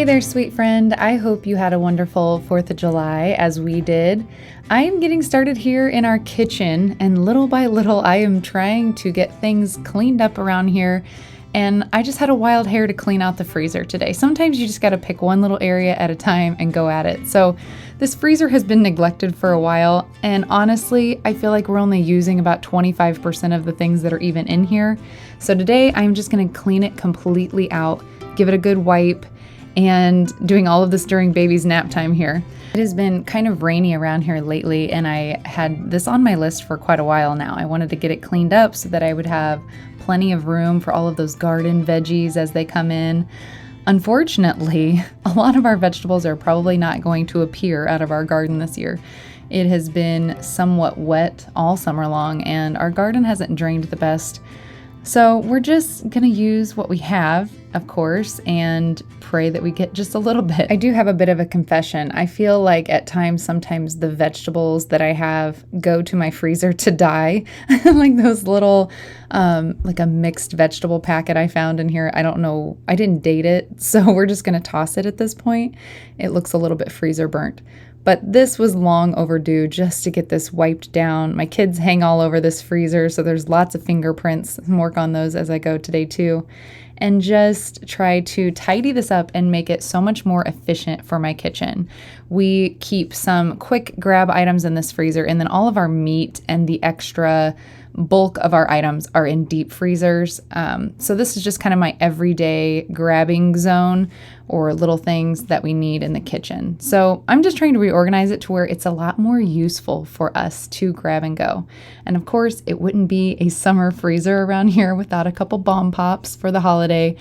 there, sweet friend. I hope you had a wonderful 4th of July as we did. I am getting started here in our kitchen, and little by little I am trying to get things cleaned up around here. And I just had a wild hair to clean out the freezer today. Sometimes you just got to pick one little area at a time and go at it. So this freezer has been neglected for a while, and honestly, I feel like we're only using about 25% of the things that are even in here. So today I'm just going to clean it completely out, give it a good wipe, and doing all of this during baby's nap time here. It has been kind of rainy around here lately, and I had this on my list for quite a while now. I wanted to get it cleaned up so that I would have plenty of room for all of those garden veggies as they come in. Unfortunately, a lot of our vegetables are probably not going to appear out of our garden this year. It has been somewhat wet all summer long, and our garden hasn't drained the best. So we're just going to use what we have, of course, and pray that we get just a little bit. I do have a bit of a confession. I feel like at times, sometimes the vegetables that I have go to my freezer to die. Like those little, like a mixed vegetable packet I found in here. I don't know. I didn't date it, so we're just going to toss it at this point. It looks a little bit freezer burnt. But this was long overdue just to get this wiped down. My kids hang all over this freezer, so there's lots of fingerprints. And work on those as I go today too. And just try to tidy this up and make it so much more efficient for my kitchen. We keep some quick grab items in this freezer, and then all of our meat and the extra bulk of our items are in deep freezers. So this is just kind of my everyday grabbing zone or little things that we need in the kitchen. So I'm just trying to reorganize it to where it's a lot more useful for us to grab and go. And of course, it wouldn't be a summer freezer around here without a couple bomb pops for the holiday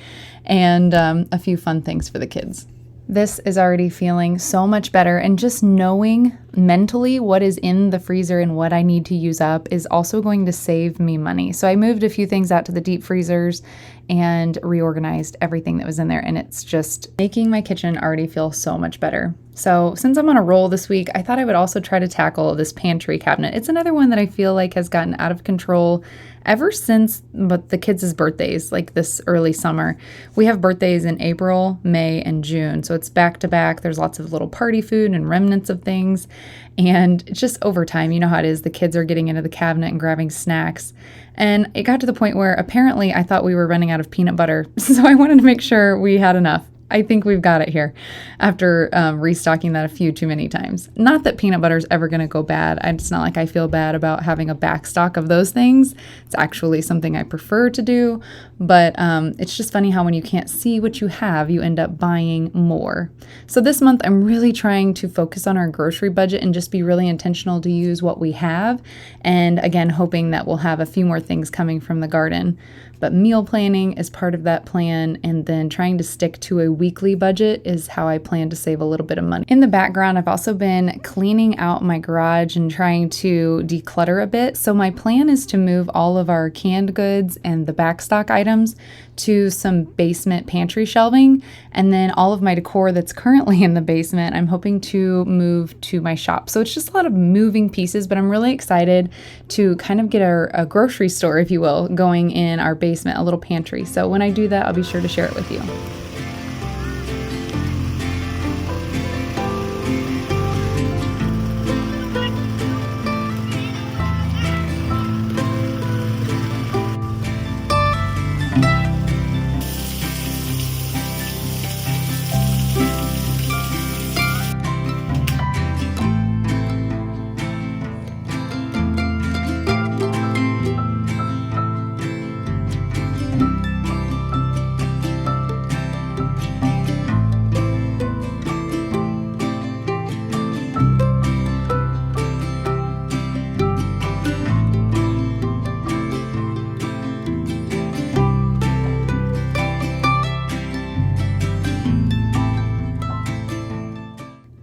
and a few fun things for the kids. This is already feeling so much better, and just knowing mentally what is in the freezer and what I need to use up is also going to save me money. So I moved a few things out to the deep freezers and reorganized everything that was in there, and it's just making my kitchen already feel so much better. So since I'm on a roll this week, I thought I would also try to tackle this pantry cabinet. It's another one that I feel like has gotten out of control ever since the kids' birthdays, like this early summer. We have birthdays in April, May, and June, so it's back to back. There's lots of little party food and remnants of things, and just over time, you know how it is, the kids are getting into the cabinet and grabbing snacks. And it got to the point where apparently I thought we were running out of peanut butter, so I wanted to make sure we had enough. I think we've got it here after restocking that a few too many times. Not that peanut butter is ever going to go bad. It's not like I feel bad about having a backstock of those things. It's actually something I prefer to do, but it's just funny how when you can't see what you have, you end up buying more. So this month, I'm really trying to focus on our grocery budget and just be really intentional to use what we have. And again, hoping that we'll have a few more things coming from the garden. But meal planning is part of that plan, and then trying to stick to a weekly budget is how I plan to save a little bit of money. In the background, I've also been cleaning out my garage and trying to declutter a bit. So my plan is to move all of our canned goods and the backstock items to some basement pantry shelving, and then all of my decor that's currently in the basement, I'm hoping to move to my shop. So it's just a lot of moving pieces, but I'm really excited to kind of get a grocery store, if you will, going in our basement, a little pantry. So when I do that, I'll be sure to share it with you.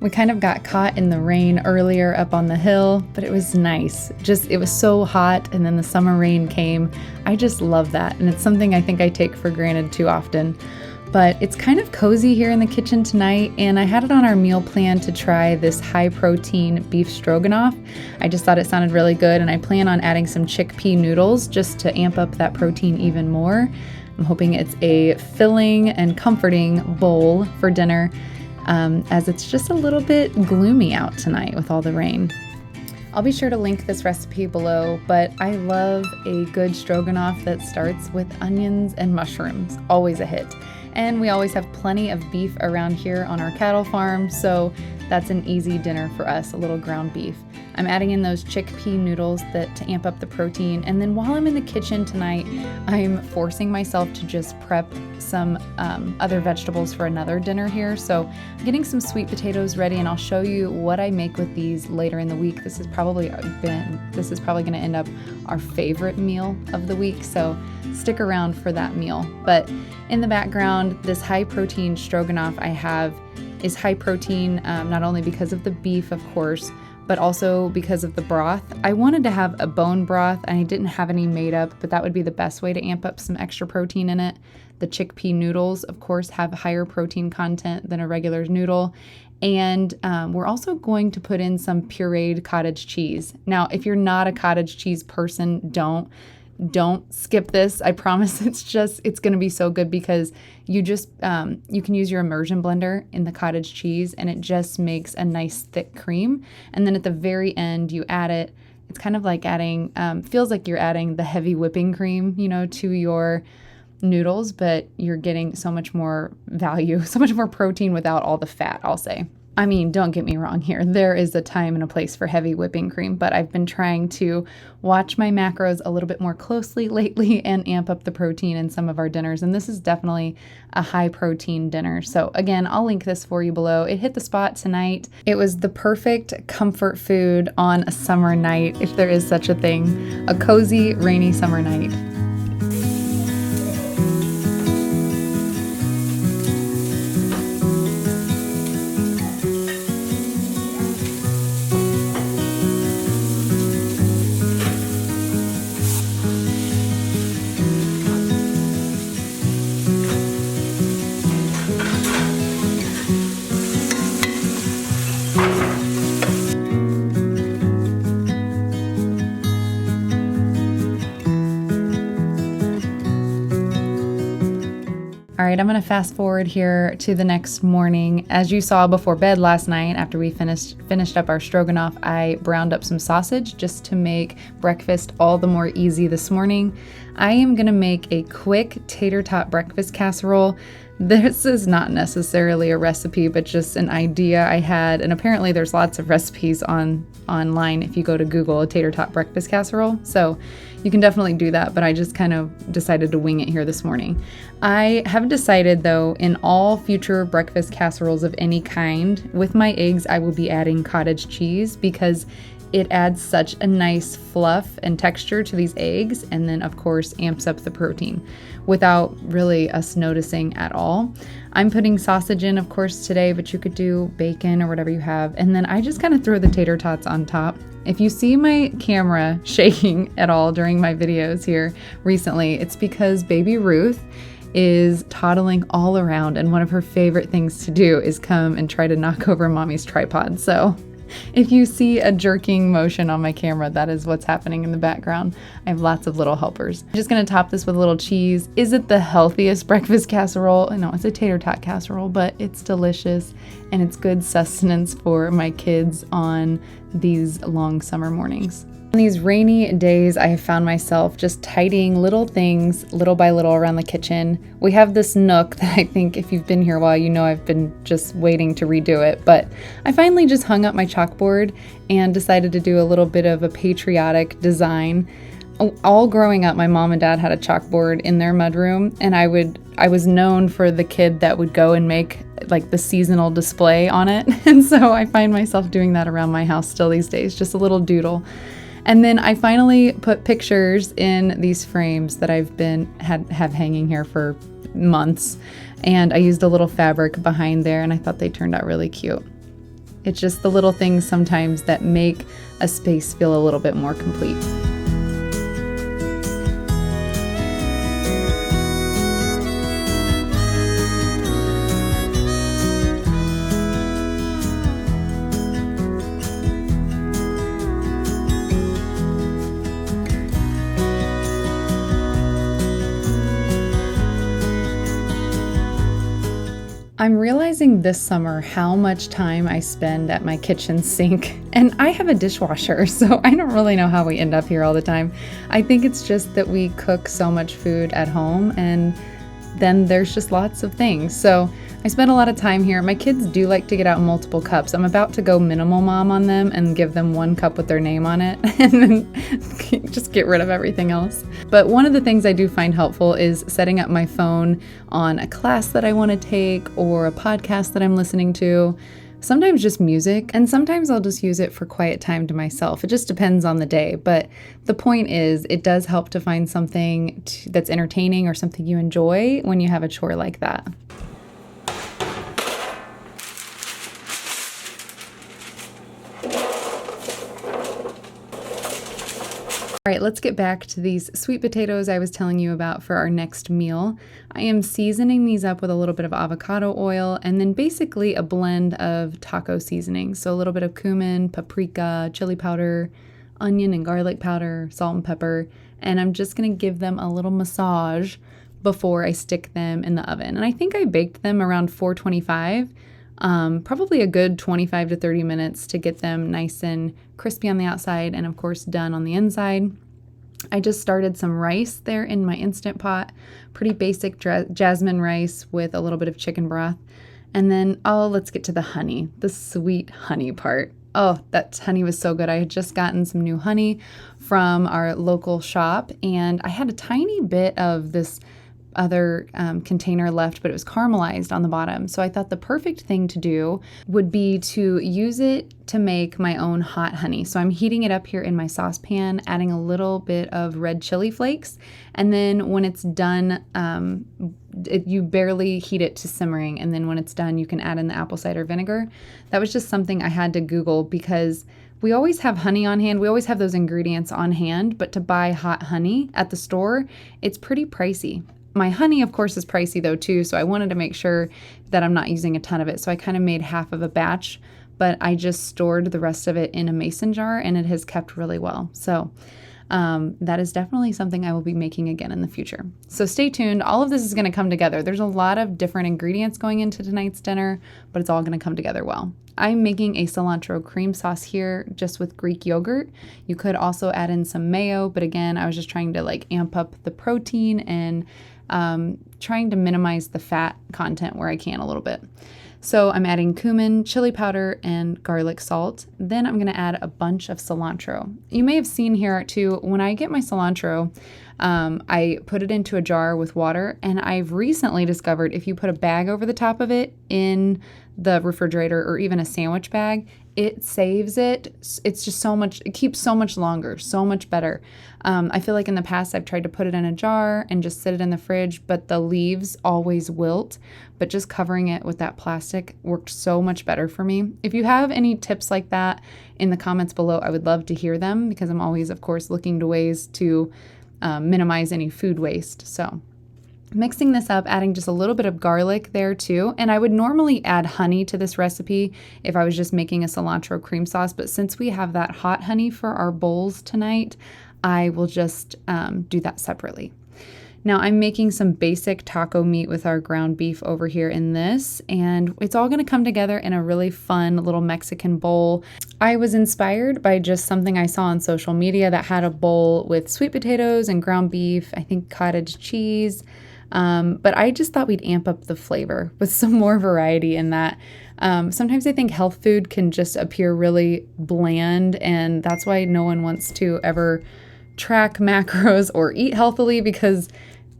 We kind of got caught in the rain earlier up on the hill, but it was nice. It was so hot, and then the summer rain came. I just love that, and it's something I think I take for granted too often. But it's kind of cozy here in the kitchen tonight, and I had it on our meal plan to try this high-protein beef stroganoff. I just thought it sounded really good, and I plan on adding some chickpea noodles just to amp up that protein even more. I'm hoping it's a filling and comforting bowl for dinner, as it's just a little bit gloomy out tonight with all the rain. I'll be sure to link this recipe below, but I love a good stroganoff that starts with onions and mushrooms. Always a hit. And we always have plenty of beef around here on our cattle farm, so that's an easy dinner for us, a little ground beef. I'm adding in those chickpea noodles to amp up the protein, and then while I'm in the kitchen tonight, I'm forcing myself to just prep some other vegetables for another dinner here. So I'm getting some sweet potatoes ready, and I'll show you what I make with these later in the week. This is probably going to end up our favorite meal of the week, so stick around for that meal. But in the background, this high protein stroganoff I have is high protein, not only because of the beef, of course, but also because of the broth. I wanted to have a bone broth, and I didn't have any made up, but that would be the best way to amp up some extra protein in it. The chickpea noodles, of course, have higher protein content than a regular noodle. And we're also going to put in some pureed cottage cheese. Now, if you're not a cottage cheese person, don't skip this. I promise it's going to be so good, because you can use your immersion blender in the cottage cheese, and it just makes a nice thick cream. And then at the very end, you add it. It's kind of like feels like you're adding the heavy whipping cream, to your noodles, but you're getting so much more value, so much more protein without all the fat, I'll say. I mean, don't get me wrong here. There is a time and a place for heavy whipping cream, but I've been trying to watch my macros a little bit more closely lately and amp up the protein in some of our dinners. And this is definitely a high protein dinner. So again, I'll link this for you below. It hit the spot tonight. It was the perfect comfort food on a summer night, if there is such a thing, a cozy, rainy summer night. All right, I'm going to fast forward here to the next morning. As you saw before bed last night, after we finished up our stroganoff, I browned up some sausage just to make breakfast all the more easy this morning. I am going to make a quick tater tot breakfast casserole. This is not necessarily a recipe, but just an idea I had, and apparently there's lots of recipes online if you go to Google a tater tot breakfast casserole. So you can definitely do that, but I just kind of decided to wing it here this morning. I have decided, though, in all future breakfast casseroles of any kind, with my eggs, I will be adding cottage cheese, because it adds such a nice fluff and texture to these eggs, and then of course amps up the protein without really us noticing at all. I'm putting sausage in, of course, today, but you could do bacon or whatever you have. And then I just kind of throw the tater tots on top. If you see my camera shaking at all during my videos here recently, it's because baby Ruth is toddling all around, and one of her favorite things to do is come and try to knock over mommy's tripod. So if you see a jerking motion on my camera, that is what's happening in the background. I have lots of little helpers. I'm just going to top this with a little cheese. Is it the healthiest breakfast casserole? No, it's a tater tot casserole, but it's delicious, and it's good sustenance for my kids on these long summer mornings. On these rainy days, I have found myself just tidying little things little by little around the kitchen. We have this nook that I think if you've been here a while, you know I've been just waiting to redo it. But I finally just hung up my chalkboard and decided to do a little bit of a patriotic design. All growing up, my mom and dad had a chalkboard in their mudroom, and I was known for the kid that would go and make like the seasonal display on it. And so I find myself doing that around my house still these days, just a little doodle. And then I finally put pictures in these frames that I've have hanging here for months. And I used a little fabric behind there, and I thought they turned out really cute. It's just the little things sometimes that make a space feel a little bit more complete. I'm realizing this summer how much time I spend at my kitchen sink, and I have a dishwasher, so I don't really know how we end up here all the time. I think it's just that we cook so much food at home, and then there's just lots of things. So I spend a lot of time here. My kids do like to get out multiple cups. I'm about to go minimal mom on them and give them one cup with their name on it and then just get rid of everything else. But one of the things I do find helpful is setting up my phone on a class that I want to take or a podcast that I'm listening to. Sometimes just music, and sometimes I'll just use it for quiet time to myself. It just depends on the day, but the point is it does help to find something that's entertaining or something you enjoy when you have a chore like that. All right, let's get back to these sweet potatoes I was telling you about for our next meal. I am seasoning these up with a little bit of avocado oil and then basically a blend of taco seasoning. So a little bit of cumin, paprika, chili powder, onion and garlic powder, salt and pepper. And I'm just going to give them a little massage before I stick them in the oven. And I think I baked them around 425. Probably a good 25 to 30 minutes to get them nice and crispy on the outside and of course done on the inside. I just started some rice there in my Instant Pot, pretty basic jasmine rice with a little bit of chicken broth. And then, let's get to the honey, the sweet honey part. Oh, that honey was so good. I had just gotten some new honey from our local shop and I had a tiny bit of this other container left, but it was caramelized on the bottom. So I thought the perfect thing to do would be to use it to make my own hot honey. So I'm heating it up here in my saucepan, adding a little bit of red chili flakes. And then when it's done, you barely heat it to simmering. And then when it's done, you can add in the apple cider vinegar. That was just something I had to Google because we always have honey on hand. We always have those ingredients on hand, but to buy hot honey at the store, it's pretty pricey. My honey, of course, is pricey though too, so I wanted to make sure that I'm not using a ton of it. So I kind of made half of a batch, but I just stored the rest of it in a mason jar and it has kept really well. So that is definitely something I will be making again in the future. So stay tuned. All of this is going to come together. There's a lot of different ingredients going into tonight's dinner, but it's all going to come together well. I'm making a cilantro cream sauce here just with Greek yogurt. You could also add in some mayo, but again, I was just trying to amp up the protein and trying to minimize the fat content where I can a little bit. So I'm adding cumin, chili powder, and garlic salt. Then I'm going to add a bunch of cilantro. You may have seen here too, when I get my cilantro, I put it into a jar with water, and I've recently discovered if you put a bag over the top of it in the refrigerator or even a sandwich bag, it saves it. It's just it keeps so much longer, so much better. I feel like in the past I've tried to put it in a jar and just sit it in the fridge, but the leaves always wilt. But just covering it with that plastic worked so much better for me. If you have any tips like that in the comments below, I would love to hear them because I'm always, of course, looking to ways to minimize any food waste. So mixing this up, adding just a little bit of garlic there too. And I would normally add honey to this recipe if I was just making a cilantro cream sauce. But since we have that hot honey for our bowls tonight, I will just do that separately. Now I'm making some basic taco meat with our ground beef over here in this, and it's all gonna come together in a really fun little Mexican bowl. I was inspired by just something I saw on social media that had a bowl with sweet potatoes and ground beef, I think cottage cheese, but I just thought we'd amp up the flavor with some more variety in that. Sometimes I think health food can just appear really bland, and that's why no one wants to ever track macros or eat healthily because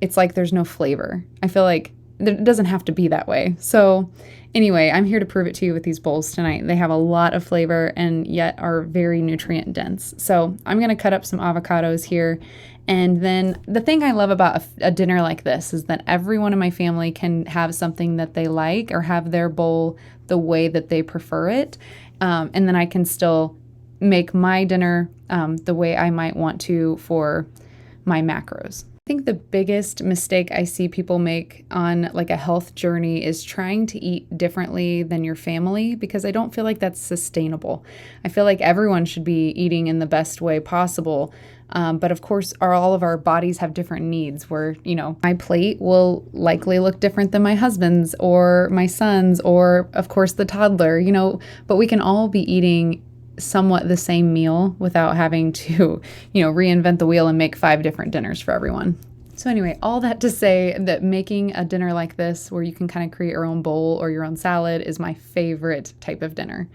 it's like there's no flavor. I feel like it doesn't have to be that way. So anyway, I'm here to prove it to you with these bowls tonight. They have a lot of flavor and yet are very nutrient dense. So I'm going to cut up some avocados here. And then the thing I love about a dinner like this is that everyone in my family can have something that they like or have their bowl the way that they prefer it. And then I can still make my dinner the way I might want to for my macros. I think the biggest mistake I see people make on like a health journey is trying to eat differently than your family, because I don't feel like that's sustainable. I feel like everyone should be eating in the best way possible. But of course, all of our bodies have different needs where, my plate will likely look different than my husband's or my son's or, of course, the toddler, but we can all be eating somewhat the same meal without having to, reinvent the wheel and make 5 different dinners for everyone. So anyway, all that to say that making a dinner like this where you can kind of create your own bowl or your own salad is my favorite type of dinner.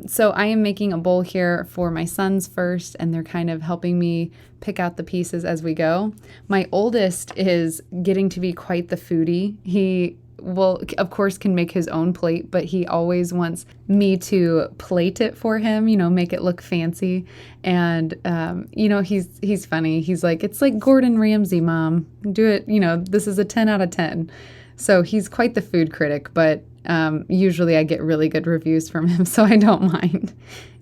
So I am making a bowl here for my sons first, and they're kind of helping me pick out the pieces as we go. My oldest is getting to be quite the foodie. He of course, can make his own plate, but he always wants me to plate it for him, make it look fancy. And, he's funny. He's like, it's like Gordon Ramsay, Mom. Do it, this is a 10 out of 10. So he's quite the food critic, but usually I get really good reviews from him, so I don't mind.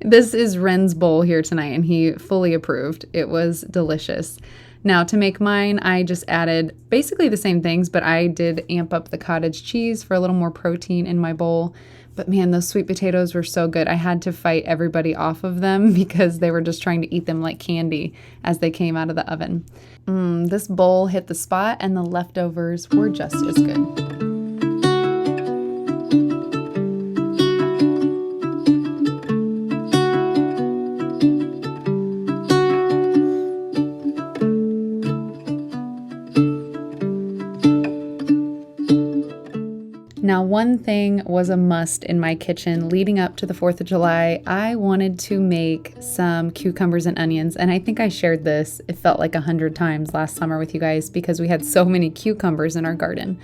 This is Ren's bowl here tonight, and he fully approved. It was delicious. Now, to make mine, I just added basically the same things, but I did amp up the cottage cheese for a little more protein in my bowl. But man, those sweet potatoes were so good. I had to fight everybody off of them because they were just trying to eat them like candy as they came out of the oven. This bowl hit the spot, and the leftovers were just as good. Now, one thing was a must in my kitchen leading up to the 4th of July. I wanted to make some cucumbers and onions, and I think I shared this, it felt like 100 times last summer with you guys because we had so many cucumbers in our garden.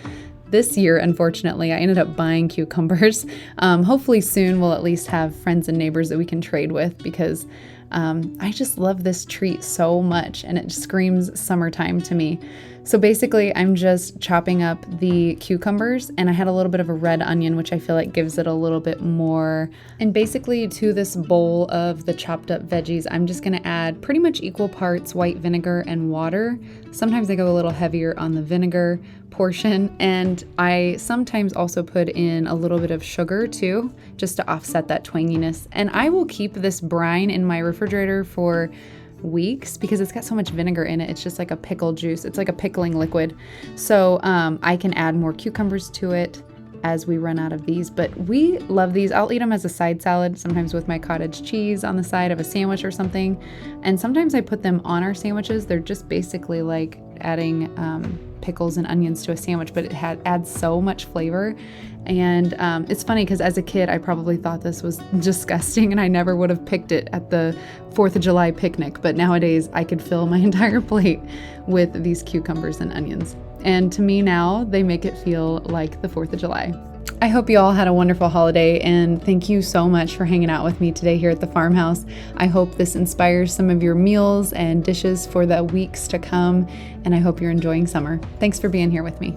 This year, unfortunately, I ended up buying cucumbers. Hopefully soon we'll at least have friends and neighbors that we can trade with because I just love this treat so much, and it screams summertime to me. So basically, I'm just chopping up the cucumbers, and I had a little bit of a red onion, which I feel like gives it a little bit more. And basically, to this bowl of the chopped up veggies, I'm just going to add pretty much equal parts white vinegar and water. Sometimes I go a little heavier on the vinegar portion, and I sometimes also put in a little bit of sugar too, just to offset that twanginess. And I will keep this brine in my refrigerator for weeks because it's got so much vinegar in it. It's just like a pickle juice. It's like a pickling liquid. So I can add more cucumbers to it as we run out of these, but we love these. I'll eat them as a side salad, sometimes with my cottage cheese on the side of a sandwich or something. And sometimes I put them on our sandwiches. They're just basically like adding pickles and onions to a sandwich, but it adds so much flavor. And it's funny because as a kid, I probably thought this was disgusting and I never would have picked it at the 4th of July picnic. But nowadays I could fill my entire plate with these cucumbers and onions. And to me now, they make it feel like the 4th of July. I hope you all had a wonderful holiday, and thank you so much for hanging out with me today here at the farmhouse. I hope this inspires some of your meals and dishes for the weeks to come, and I hope you're enjoying summer. Thanks for being here with me.